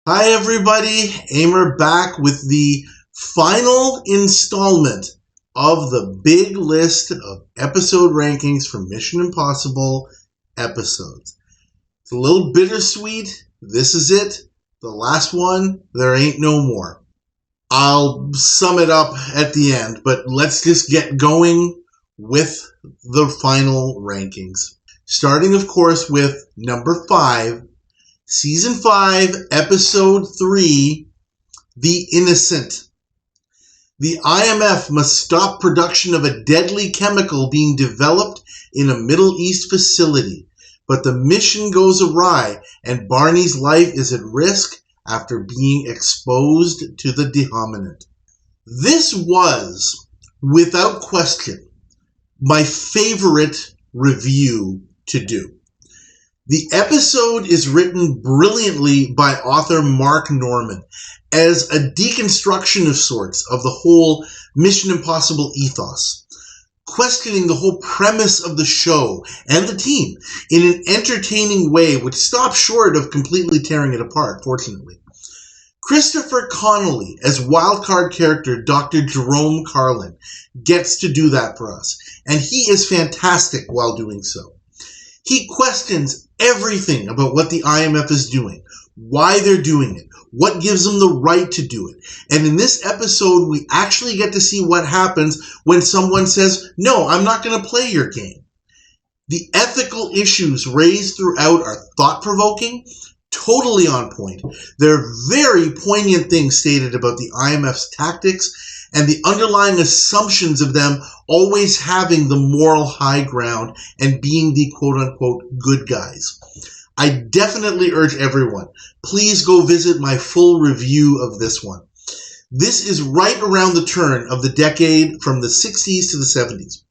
Hi everybody, Aimer back with the final installment of the big list of episode rankings for Mission Impossible episodes. It's a little bittersweet. This is it. The last one. There ain't no more. I'll sum it up at the end, but let's just get going with the final rankings. Starting, of course, with number 5. Season 5, Episode 3, The Innocent. The IMF must stop production of a deadly chemical being developed in a Middle East facility, but the mission goes awry and Barney's life is at risk after being exposed to the dehominant. This was, without question, my favorite review to do. The episode is written brilliantly by author Mark Norman as a deconstruction of sorts of the whole Mission Impossible ethos, questioning the whole premise of the show and the team in an entertaining way which stops short of completely tearing it apart, fortunately. Christopher Connolly as wildcard character Dr. Jerome Carlin gets to do that for us, and he is fantastic while doing so. He questions everything about what the IMF is doing, why they're doing it, what gives them the right to do it. And in this episode, we actually get to see what happens when someone says, no, I'm not going to play your game. The ethical issues raised throughout are thought-provoking, totally on point. There are very poignant things stated about the IMF's tactics and the underlying assumptions of them always having the moral high ground and being the quote-unquote good guys. I definitely urge everyone, please go visit my full review of this one. This is right around the turn of the decade from the 60s to the 70s,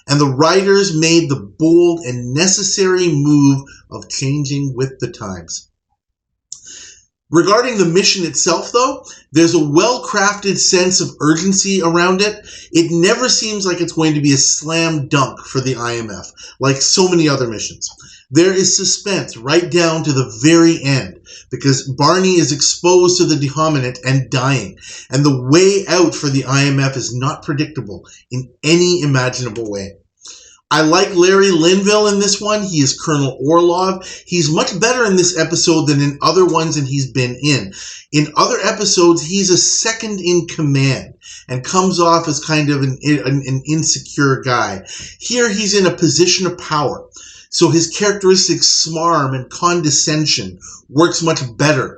and the writers made the bold and necessary move of changing with the times. Regarding the mission itself, though, there's a well-crafted sense of urgency around it. It never seems like it's going to be a slam dunk for the IMF, like so many other missions. There is suspense right down to the very end, because Barney is exposed to the dehominant and dying, and the way out for the IMF is not predictable in any imaginable way. I like Larry Linville in this one. He is Colonel Orlov. He's much better in this episode than in other ones that he's been in. In other episodes, he's a second in command and comes off as kind of an insecure guy. Here, he's in a position of power, so his characteristic smarm and condescension works much better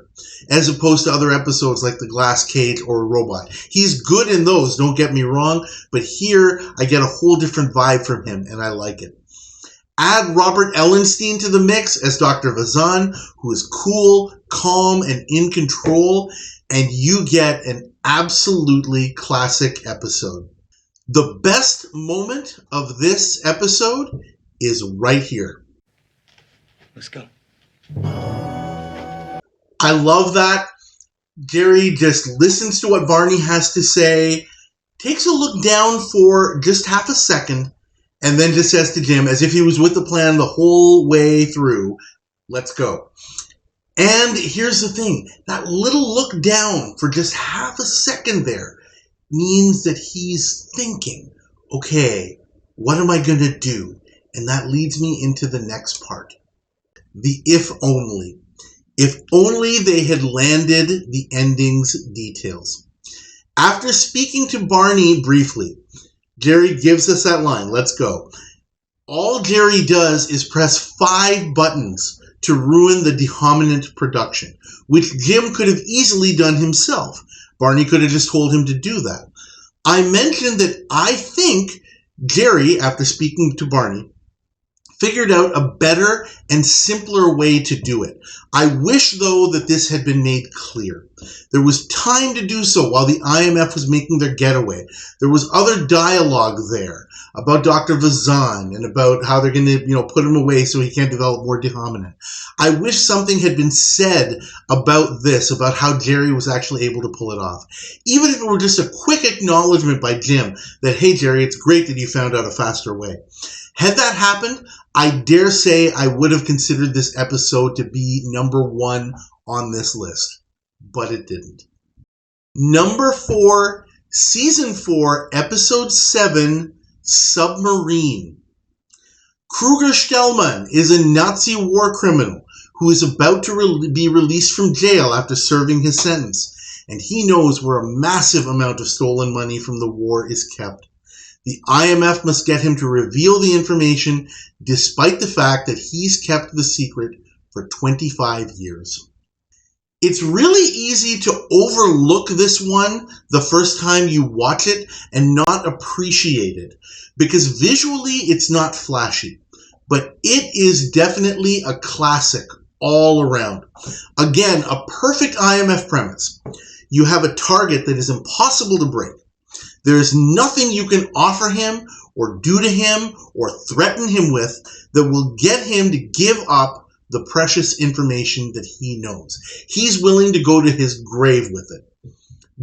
as opposed to other episodes like The Glass Cage or Robot. He's good in those, don't get me wrong, but here I get a whole different vibe from him, and I like it. Add Robert Ellenstein to the mix as Dr. Vazan, who is cool, calm, and in control, and you get an absolutely classic episode. The best moment of this episode is right here. Let's go. I love that. Jerry just listens to what Barney has to say, takes a look down for just half a second, and then just says to Jim, as if he was with the plan the whole way through, let's go. And here's the thing, that little look down for just half a second there means that he's thinking, okay, what am I going to do? And that leads me into the next part. The if only. If only they had landed the ending's details. After speaking to Barney briefly, Jerry gives us that line, let's go. All Jerry does is press 5 buttons to ruin the dehominant production, which Jim could have easily done himself. Barney could have just told him to do that. I mentioned that I think Jerry, after speaking to Barney, figured out a better and simpler way to do it. I wish, though, that this had been made clear. There was time to do so while the IMF was making their getaway. There was other dialogue there about Dr. Vazan and about how they're going to, put him away so he can't develop more dehominant. I wish something had been said about this, about how Jerry was actually able to pull it off. Even if it were just a quick acknowledgement by Jim that, hey, Jerry, it's great that you found out a faster way. Had that happened, I dare say I would have considered this episode to be number 1 on this list. but it didn't. Number 4, Season 4, Episode 7, Submarine. Kruger Stellman is a Nazi war criminal who is about to be released from jail after serving his sentence, and he knows where a massive amount of stolen money from the war is kept. The IMF must get him to reveal the information, despite the fact that he's kept the secret for 25 years. It's really easy to overlook this one the first time you watch it and not appreciate it, because visually it's not flashy, but it is definitely a classic all around. Again, a perfect IMF premise. You have a target that is impossible to break. There is nothing you can offer him or do to him or threaten him with that will get him to give up the precious information that he knows. He's willing to go to his grave with it.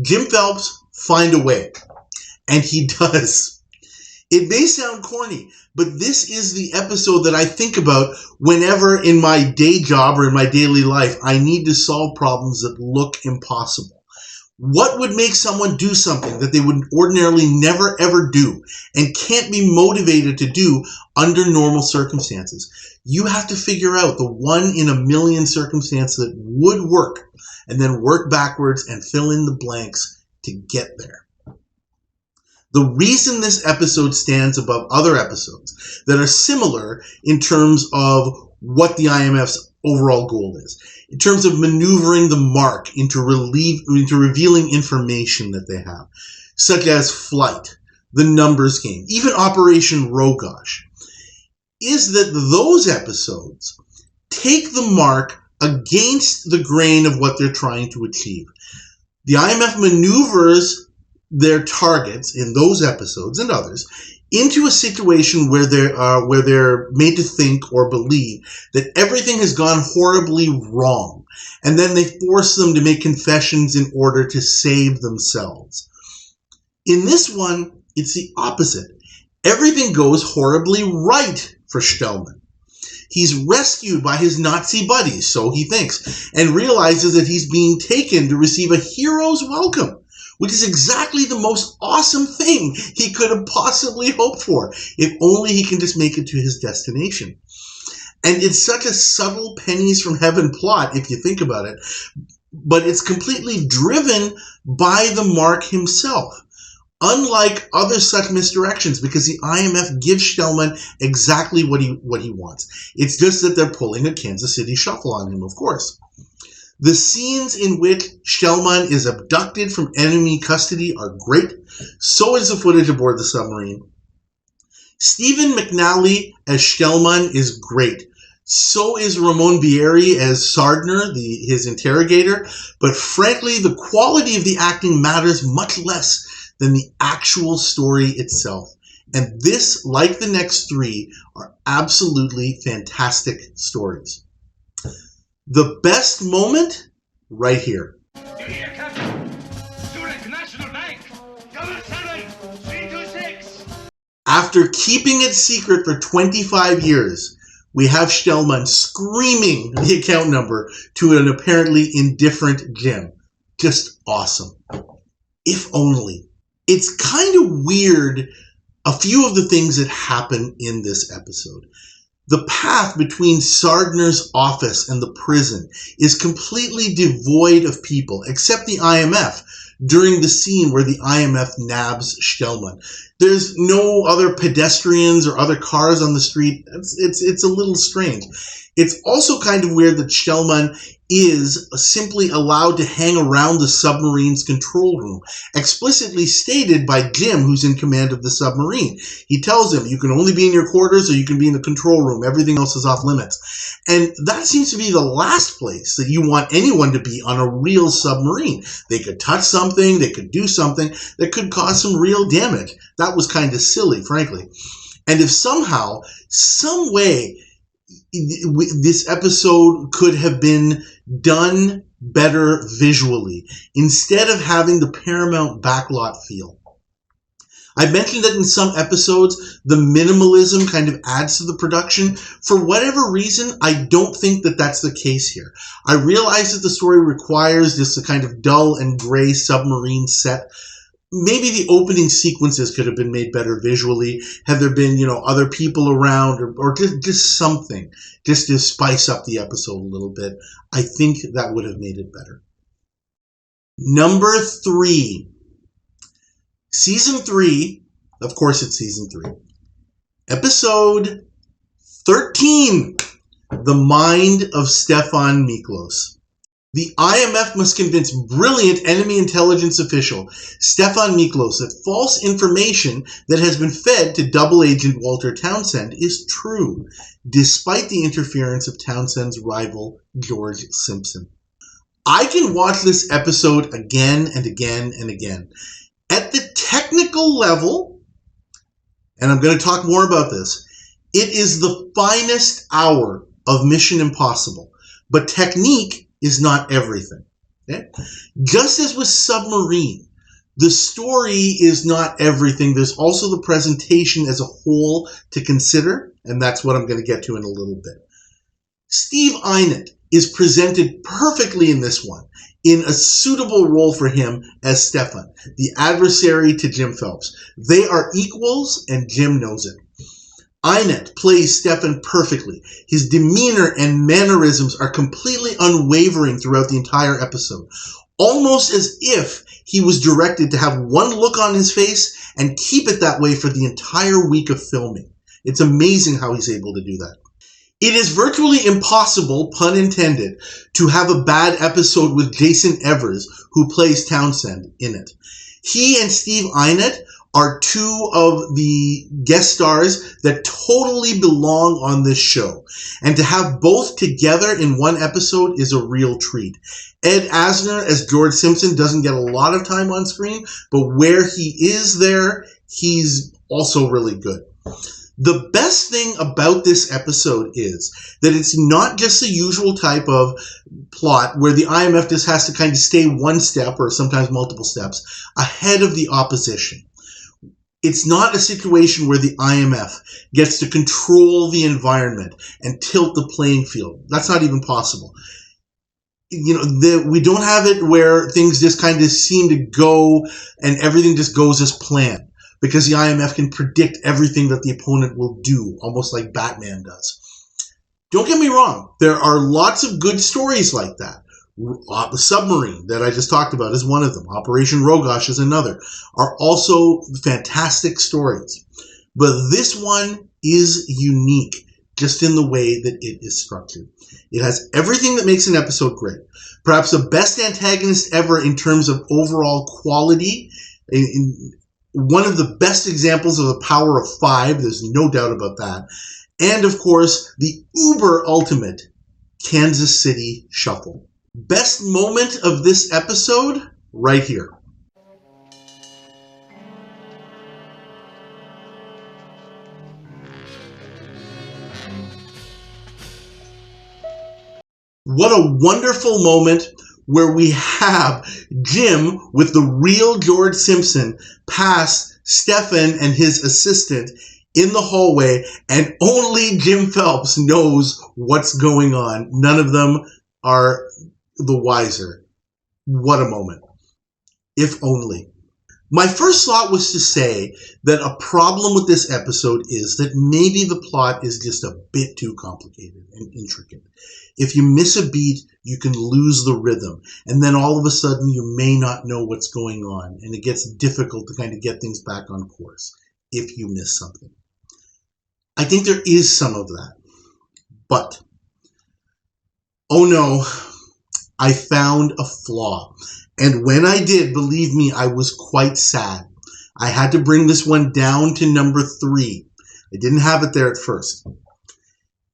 Jim Phelps, find a way. And he does. It may sound corny, but this is the episode that I think about whenever in my day job or in my daily life I need to solve problems that look impossible. What would make someone do something that they would ordinarily never ever do and can't be motivated to do under normal circumstances? You have to figure out the one in a million circumstance that would work and then work backwards and fill in the blanks to get there. The reason this episode stands above other episodes that are similar in terms of what the IMF's overall goal is, in terms of maneuvering the mark into revealing information that they have, such as flight, the numbers game, even Operation Rogosh, is that those episodes take the mark against the grain of what they're trying to achieve. The IMF maneuvers their targets in those episodes and others into a situation where they're made to think or believe that everything has gone horribly wrong, and then they force them to make confessions in order to save themselves. In this one, it's the opposite. Everything goes horribly right for Stellman. He's rescued by his Nazi buddies, so he thinks, and realizes that he's being taken to receive a hero's welcome, which is exactly the most awesome thing he could have possibly hoped for, if only he can just make it to his destination. And it's such a subtle pennies from heaven plot, if you think about it, but it's completely driven by the mark himself. Unlike other such misdirections, because the IMF gives Stellman exactly what he wants. It's just that they're pulling a Kansas City shuffle on him, of course. The scenes in which Stellman is abducted from enemy custody are great. So is the footage aboard the submarine. Stephen McNally as Stellman is great. So is Ramon Bieri as Sardner, his interrogator. But frankly, the quality of the acting matters much less than the actual story itself. And this, like the next three, are absolutely fantastic stories. The best moment? Right here. You hear, Captain? Zurich National Bank. Double 7, 326. After keeping it secret for 25 years, we have Stellman screaming the account number to an apparently indifferent Jim. Just awesome. If only. It's kind of weird, a few of the things that happen in this episode. The path between Sardner's office and the prison is completely devoid of people, except the IMF, during the scene where the IMF nabs Stellman. There's no other pedestrians or other cars on the street. It's a little strange. It's also kind of weird that Stellman is simply allowed to hang around the submarine's control room, explicitly stated by Jim, who's in command of the submarine. He tells him, you can only be in your quarters or you can be in the control room. Everything else is off limits. And that seems to be the last place that you want anyone to be on a real submarine. They could touch something, they could do something that could cause some real damage. That was kind of silly, frankly. And if somehow, some way, this episode could have been done better visually instead of having the Paramount backlot feel. I mentioned that in some episodes, the minimalism kind of adds to the production. For whatever reason, I don't think that that's the case here. I realize that the story requires just a kind of dull and gray submarine set. Maybe the opening sequences could have been made better visually. Had there been, other people around or just something just to spice up the episode a little bit, I think that would have made it better. Number 3. Season 3, of course it's Season 3. Episode 13, The Mind of Stefan Miklos. The IMF must convince brilliant enemy intelligence official Stefan Miklos that false information that has been fed to double agent Walter Townsend is true, despite the interference of Townsend's rival George Simpson. I can watch this episode again and again and again. At the technical level, and I'm going to talk more about this, it is the finest hour of Mission Impossible, but technique is not everything. Okay? Just as with Submarine, the story is not everything. There's also the presentation as a whole to consider, and that's what I'm going to get to in a little bit. Steve Einert is presented perfectly in this one, in a suitable role for him as Stefan, the adversary to Jim Phelps. They are equals, and Jim knows it. Einert plays Stefan perfectly. His demeanor and mannerisms are completely unwavering throughout the entire episode, almost as if he was directed to have one look on his face and keep it that way for the entire week of filming. It's amazing how he's able to do that. It is virtually impossible, pun intended, to have a bad episode with Jason Evers, who plays Townsend, in it. He and Steve Einert are two of the guest stars that totally belong on this show. And to have both together in one episode is a real treat. Ed Asner as George Simpson doesn't get a lot of time on screen, but where he is there, he's also really good. The best thing about this episode is that it's not just the usual type of plot where the IMF just has to kind of stay one step, or sometimes multiple steps, ahead of the opposition. It's not a situation where the IMF gets to control the environment and tilt the playing field. That's not even possible. We don't have it where things just kind of seem to go and everything just goes as planned, because the IMF can predict everything that the opponent will do, almost like Batman does. Don't get me wrong. There are lots of good stories like that. The Submarine that I just talked about is one of them. Operation Rogosh is another. Are also fantastic stories. But this one is unique, just in the way that it is structured. It has everything that makes an episode great. Perhaps the best antagonist ever in terms of overall quality. One of the best examples of the power of 5, there's no doubt about that. And of course, the uber ultimate Kansas City Shuffle. Best moment of this episode, right here. What a wonderful moment where we have Jim with the real George Simpson pass Stefan and his assistant in the hallway, and only Jim Phelps knows what's going on. None of them are the wiser. What a moment. If only. My first thought was to say that a problem with this episode is that maybe the plot is just a bit too complicated and intricate. If you miss a beat, you can lose the rhythm, and then all of a sudden you may not know what's going on, and it gets difficult to kind of get things back on course if you miss something. I think there is some of that. But, oh no, I found a flaw. And when I did, believe me, I was quite sad. I had to bring this one down to number 3. I didn't have it there at first.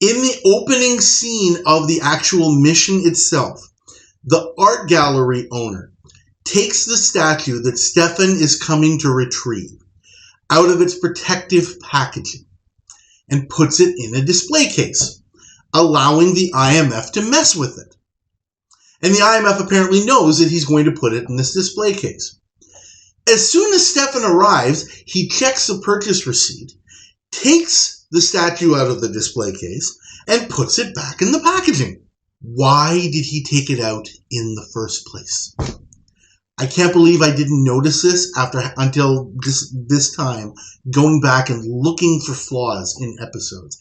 In the opening scene of the actual mission itself, the art gallery owner takes the statue that Stefan is coming to retrieve out of its protective packaging and puts it in a display case, allowing the IMF to mess with it. And the IMF apparently knows that he's going to put it in this display case. As soon as Stefan arrives, he checks the purchase receipt, takes the statue out of the display case, and puts it back in the packaging. Why did he take it out in the first place? I can't believe I didn't notice this until this time, going back and looking for flaws in episodes.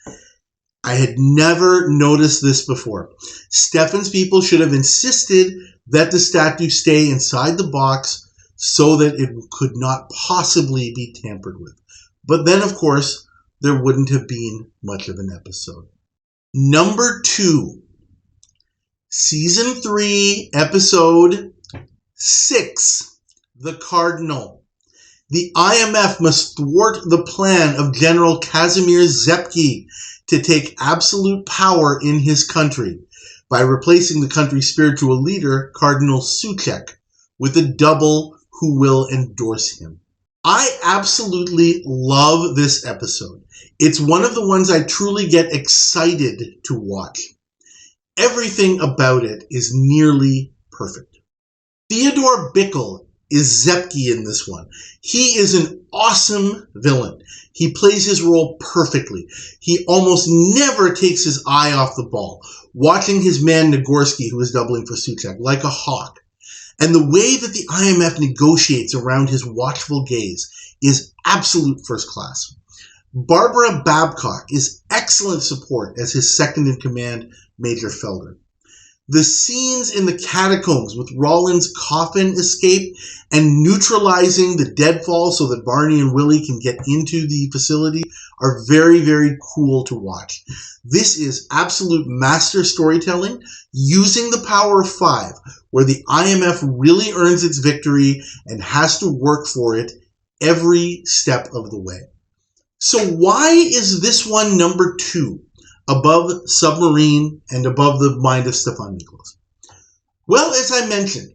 I had never noticed this before. Stefan's people should have insisted that the statue stay inside the box so that it could not possibly be tampered with. But then, of course, there wouldn't have been much of an episode. Number 2, Season 3, Episode 6, The Cardinal. The IMF must thwart the plan of General Kazimir Zepke to take absolute power in his country by replacing the country's spiritual leader, Cardinal Suchek, with a double who will endorse him. I absolutely love this episode. It's one of the ones I truly get excited to watch. Everything about it is nearly perfect. Theodore Bickel is Zepke in this one. He is an awesome villain. He plays his role perfectly. He almost never takes his eye off the ball, watching his man Nagorsky, who is doubling for Suchek, like a hawk. And the way that the IMF negotiates around his watchful gaze is absolute first class. Barbara Babcock is excellent support as his second-in-command, Major Felder. The scenes in the catacombs with Rollins' coffin escape and neutralizing the deadfall so that Barney and Willie can get into the facility are very, very cool to watch. This is absolute master storytelling using the power of 5, where the IMF really earns its victory and has to work for it every step of the way. So why is this one number 2? Above Submarine and above the mind of Stefan Miklos? Well, as I mentioned,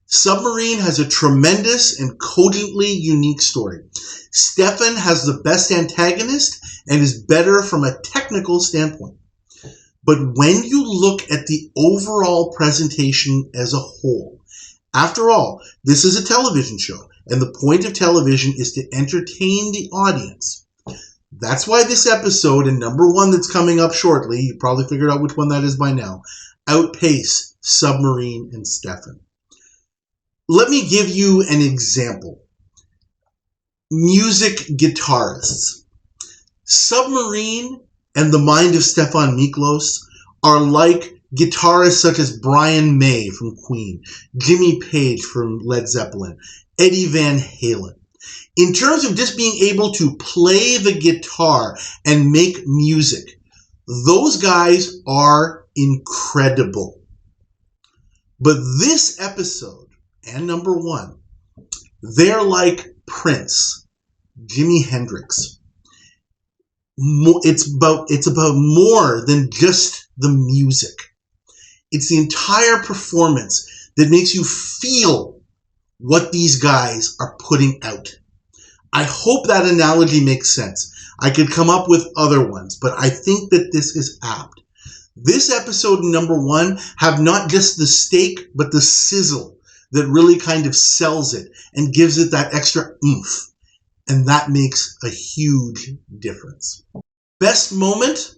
Submarine has a tremendous and cogently unique story. Stefan has the best antagonist and is better from a technical standpoint. But when you look at the overall presentation as a whole, after all, this is a television show, and the point of television is to entertain the audience. That's why this episode, and number 1 that's coming up shortly, you probably figured out which one that is by now, outpace Submarine and Stefan. Let me give you an example. Music guitarists. Submarine and the mind of Stefan Miklos are like guitarists such as Brian May from Queen, Jimmy Page from Led Zeppelin, Eddie Van Halen. In terms of just being able to play the guitar and make music, those guys are incredible. But this episode, and number 1, they're like Prince, Jimi Hendrix. It's about more than just the music. It's the entire performance that makes you feel what these guys are putting out. I hope that analogy makes sense. I could come up with other ones, but I think that this is apt. This episode and number 1 have not just the steak, but the sizzle that really kind of sells it and gives it that extra oomph. And that makes a huge difference. Best moment?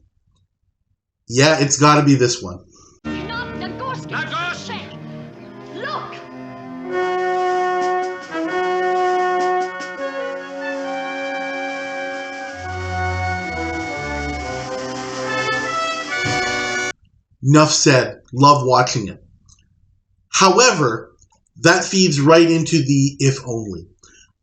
Yeah, it's got to be this one. Not Nagorsky. Nagorsky! Look! Enough said. Love watching it. However, that feeds right into the if only.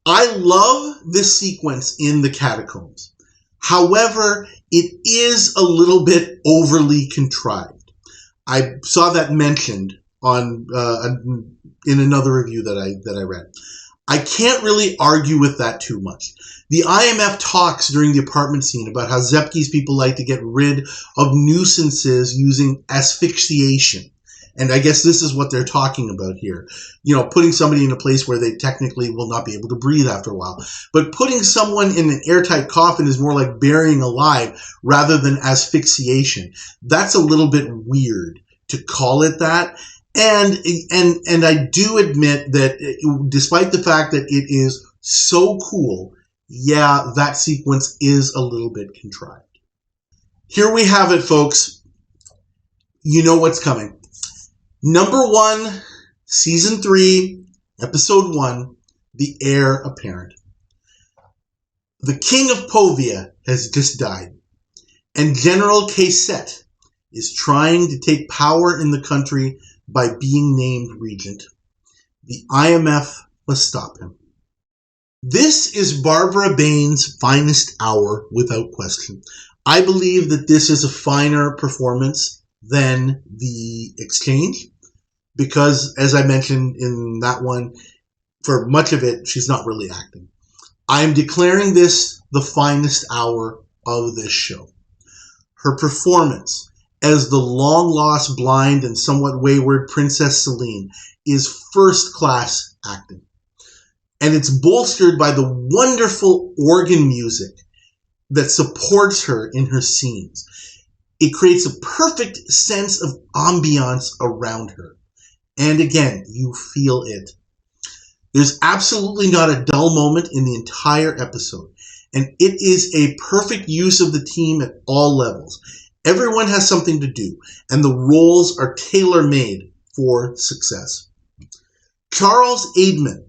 I love this sequence in the catacombs. However, it is a little bit overly contrived. I saw that mentioned on in another review that I read. I can't really argue with that too much. The IMF talks during the apartment scene about how Zepke's people like to get rid of nuisances using asphyxiation. And I guess this is what they're talking about here. You know, putting somebody in a place where they technically will not be able to breathe after a while. But putting someone in an airtight coffin is more like burying alive rather than asphyxiation. That's a little bit weird to call it that. And I do admit that despite the fact that it is so cool, yeah, that sequence is a little bit contrived. Here we have it, folks. You know what's coming. Number 1, Season 3, Episode 1, The Heir Apparent. The King of Povia has just died, and General Cassette is trying to take power in the country by being named regent. The IMF must stop him. This is Barbara Bain's finest hour, without question. I believe that this is a finer performance than The Exchange, because, as I mentioned in that one, for much of it, she's not really acting. I am declaring this the finest hour of this show. Her performance as the long-lost, blind, and somewhat wayward Princess Celine is first-class acting. And it's bolstered by the wonderful organ music that supports her in her scenes. It creates a perfect sense of ambiance around her. And again, you feel it. There's absolutely not a dull moment in the entire episode. And it is a perfect use of the team at all levels. Everyone has something to do, and the roles are tailor-made for success. Charles Aidman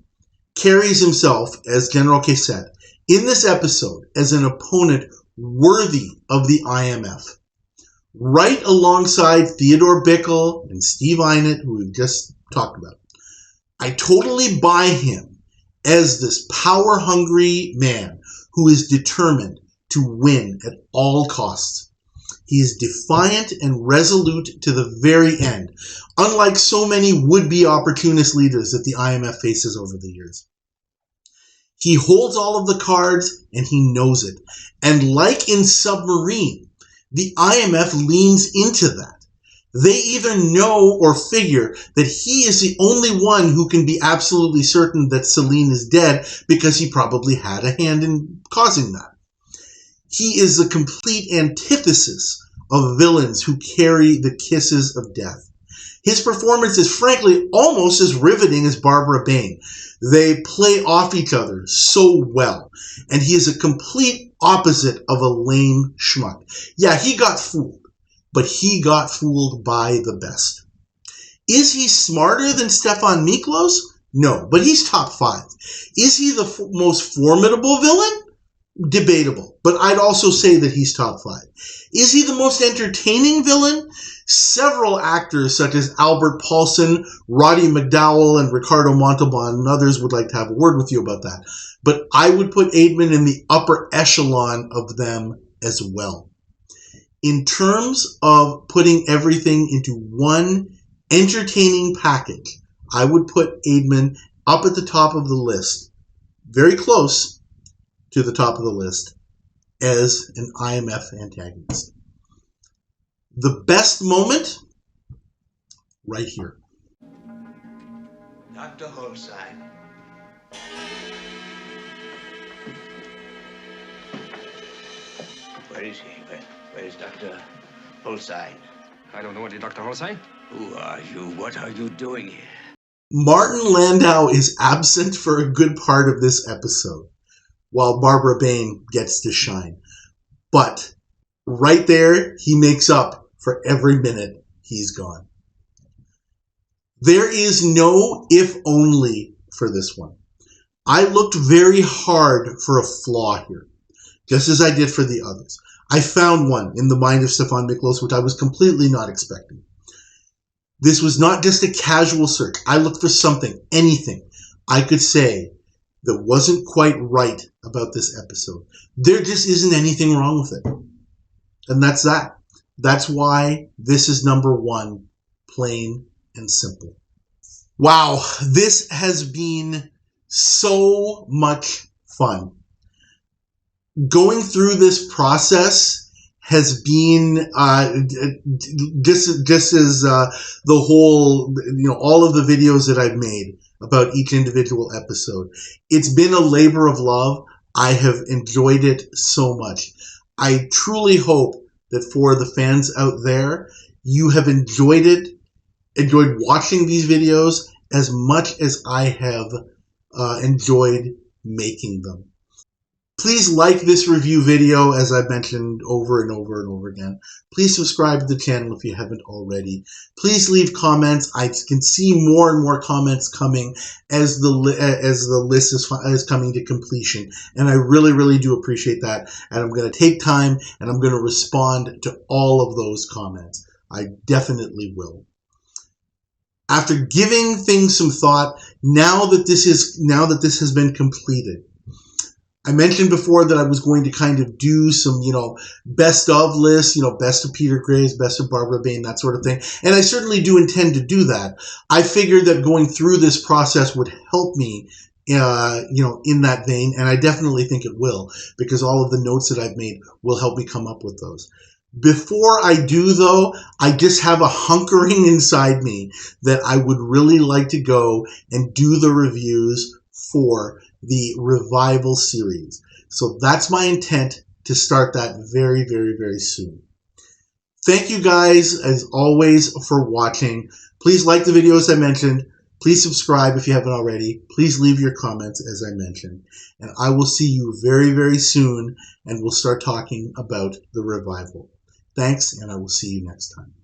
carries himself as General Cassette in this episode as an opponent worthy of the IMF. Right alongside Theodore Bickle and Steve Einert, who we've just talked about. I totally buy him as this power-hungry man who is determined to win at all costs. He is defiant and resolute to the very end, unlike so many would-be opportunist leaders that the IMF faces over the years. He holds all of the cards, and he knows it. And like in Submarine, the IMF leans into that. They either know or figure that he is the only one who can be absolutely certain that Celine is dead because he probably had a hand in causing that. He is the complete antithesis of villains who carry the kisses of death. His performance is frankly almost as riveting as Barbara Bain. They play off each other so well, and he is a complete opposite of a lame schmuck. Yeah, he got fooled, but he got fooled by the best. Is he smarter than Stefan Miklos? No, but he's top 5. Is he the most formidable villain? Debatable, but I'd also say that he's top 5. Is he the most entertaining villain? Several actors such as Albert Paulson, Roddy McDowell, and Ricardo Montalban and others would like to have a word with you about that. But I would put Aidman in the upper echelon of them as well. In terms of putting everything into one entertaining package, I would put Aidman up at the top of the list, very close to the top of the list, as an IMF antagonist. The best moment? Right here. Dr. Holstein. Where is he? Where is Dr. Holstein? I don't know any Dr. Holstein. Who are you? What are you doing here? Martin Landau is absent for a good part of this episode, while Barbara Bain gets to shine. But right there, he makes up for every minute he's gone. There is no if only for this one. I looked very hard for a flaw here, just as I did for the others. I found one in the mind of Stefan Miklos, which I was completely not expecting. This was not just a casual search. I looked for something, anything I could say that wasn't quite right about this episode. There just isn't anything wrong with it. And that's that. That's why this is number 1, plain and simple. Wow, this has been so much fun. Going through this process has been just as the whole, all of the videos that I've made about each individual episode. It's been a labor of love. I have enjoyed it so much. I truly hope that for the fans out there, you have enjoyed it enjoyed watching these videos as much as I have enjoyed making them. Please like this review video, as I've mentioned over and over and over again. Please subscribe to the channel if you haven't already. Please leave comments. I can see more and more comments coming as the list is coming to completion, and I really, really do appreciate that. And I'm going to take time and I'm going to respond to all of those comments. I definitely will. After giving things some thought, now that this has been completed, I mentioned before that I was going to kind of do some, best of lists, best of Peter Graves, best of Barbara Bain, that sort of thing. And I certainly do intend to do that. I figured that going through this process would help me, in that vein. And I definitely think it will, because all of the notes that I've made will help me come up with those. Before I do, though, I just have a hunkering inside me that I would really like to go and do the reviews for the Revival series. So that's my intent, to start that very, very, very soon. Thank you guys, as always, for watching. Please like the videos I mentioned. Please subscribe if you haven't already. Please leave your comments, as I mentioned. And I will see you very, very soon, and we'll start talking about the Revival. Thanks, and I will see you next time.